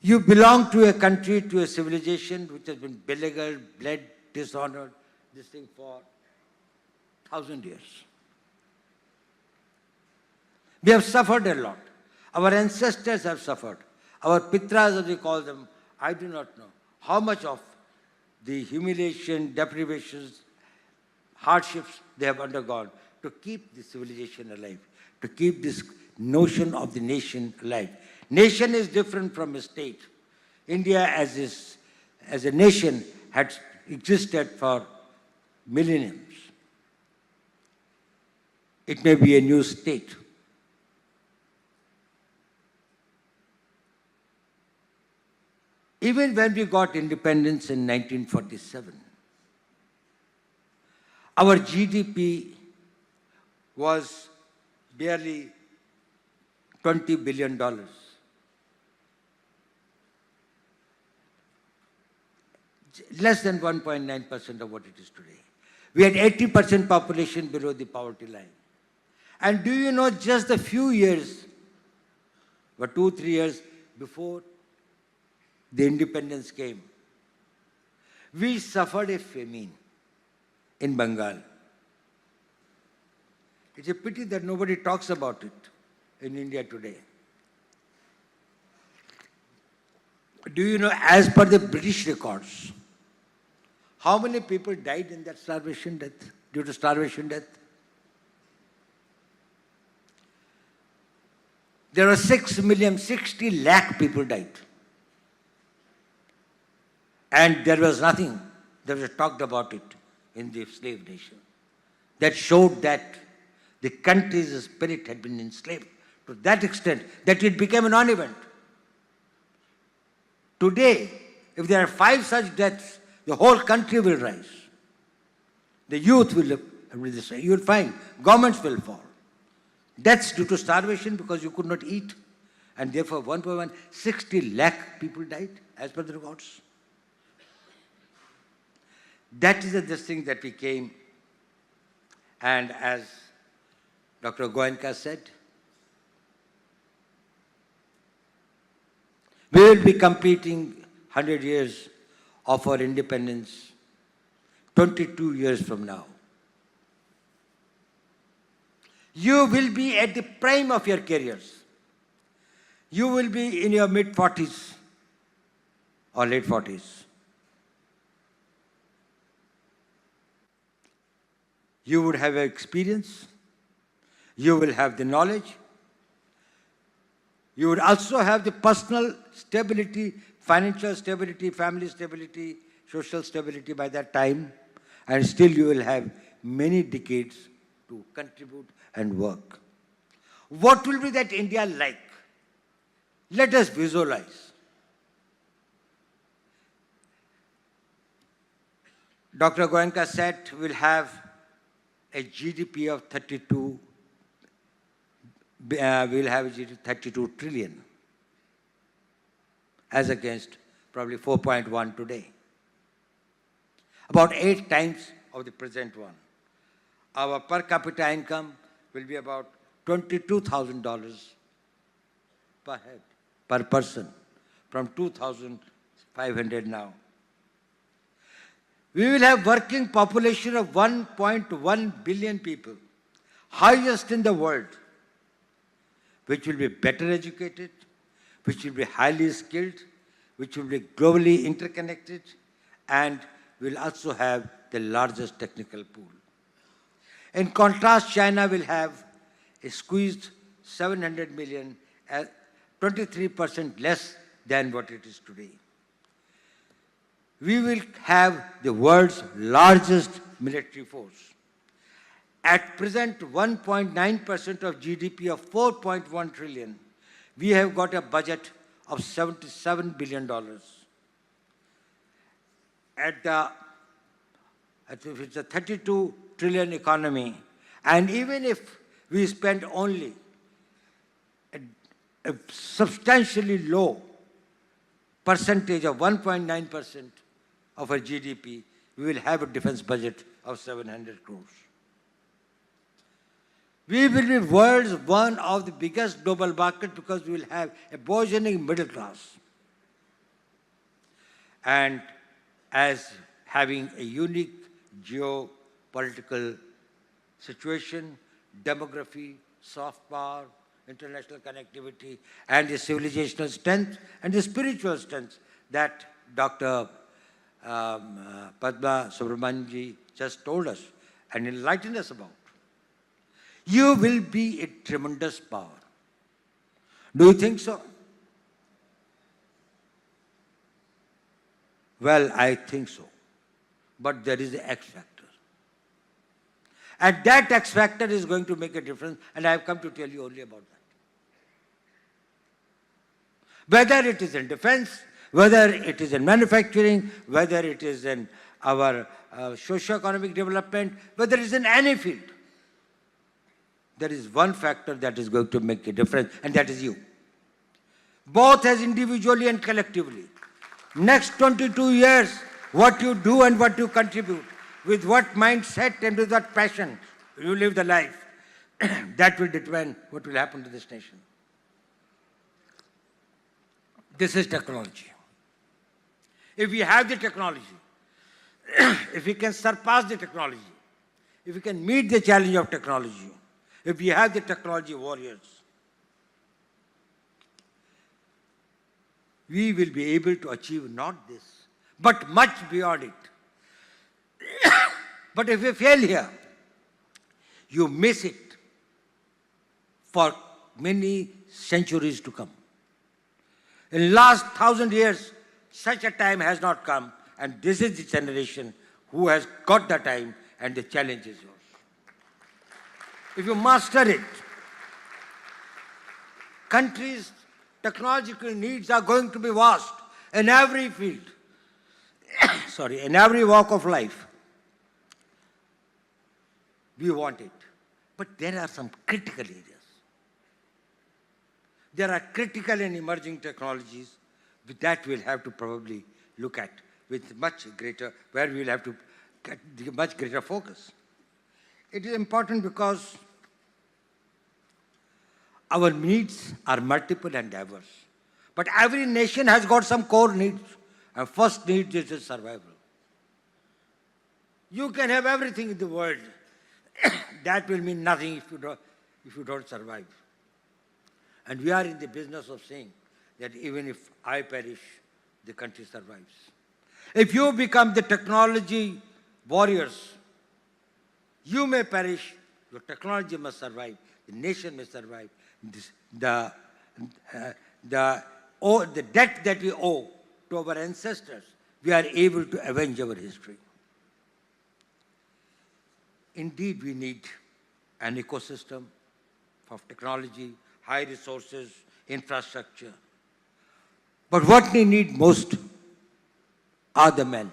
You belong to a country, to a civilization which has been beleaguered, bled, dishonored, this thing for 1,000 years. We have suffered a lot. Our ancestors have suffered. Our pitras, as we call them, I do not know how much of the humiliation, deprivations, hardships they have undergone to keep the civilization alive, to keep this notion of the nation alive. Nation is different from a state. India as a nation had existed for millenniums. It may be a new state. Even when we got independence in 1947, our GDP was barely $20 billion. Less than 1.9% of what it is today. We had 80% population below the poverty line. And do you know, just a few years, or 2-3 years before the independence came, we suffered a famine in Bengal. It's a pity that nobody talks about it in India today. Do you know, as per the British records, how many people died in that starvation death, due to starvation death? There were 60 lakh people died. And there was nothing that was talked about it in the slave nation. That showed that the country's spirit had been enslaved to that extent that it became a non-event. Today, if there are 5 such deaths, the whole country will rise. The youth will you will find governments will fall. Deaths due to starvation because you could not eat. And therefore, 60 lakh people died, as per the records. That is the thing that we came, and as Dr. Goenka said, we will be completing 100 years of our independence 22 years from now. You will be at the prime of your careers. You will be in your mid-40s or late 40s. You would have experience. You will have the knowledge. You would also have the personal stability, financial stability, family stability, social stability by that time. And still you will have many decades to contribute and work. What will be that India like? Let us visualize. Dr. Goenka said we'll have a GDP of 32 trillion, as against probably 4.1 today. About 8 times of the present one. Our per capita income will be about $22,000 per head, per person, from 2,500 now. We will have working population of 1.1 billion people, highest in the world, which will be better educated, which will be highly skilled, which will be globally interconnected, and will also have the largest technical pool. In contrast, China will have a squeezed 700 million, 23% less than what it is today. We will have the world's largest military force. At present, 1.9% of GDP of 4.1 trillion, we have got a budget of $77 billion. If it's a 32 trillion economy, and even if we spend only a substantially low percentage of 1.9% of our GDP, we will have a defense budget of 700 crores. We will be world's one of the biggest global market because we will have a burgeoning middle class. and as having a unique geopolitical situation, demography, soft power, international connectivity, and the civilizational strength and the spiritual strength that Dr. Padma Subramanianji just told us and enlightened us about. You will be a tremendous power. Do you think so? Well, I think so. But there is an X factor. And that X factor is going to make a difference, and I have come to tell you only about that. Whether it is in defense, whether it is in manufacturing, whether it is in our socio-economic development, whether it is in any field, there is one factor that is going to make a difference, and that is you. Both as individually and collectively. Next 22 years, what you do and what you contribute, with what mindset and with what passion you live the life, that will determine what will happen to this nation. This is technology. If we have the technology, if we can surpass the technology, if we can meet the challenge of technology, if we have the technology warriors, we will be able to achieve not this, but much beyond it. But if you fail here, you miss it for many centuries to come. In the last 1,000 years, such a time has not come, and this is the generation who has got the time, and the challenge is yours. If you master it, countries' technological needs are going to be vast in every field, in every walk of life. We want it. But there are some critical areas. There are critical and emerging technologies that we'll have to probably look at with much greater, where we'll have to get much greater focus. It is important because our needs are multiple and diverse. But every nation has got some core needs. And first need is survival. You can have everything in the world. That will mean nothing if you don't survive. And we are in the business of saying that even if I perish, the country survives. If you become the technology warriors, you may perish, your technology must survive, the nation may survive. The debt that we owe to our ancestors, we are able to avenge our history. Indeed, we need an ecosystem of technology, high resources, infrastructure. But what we need most are the men.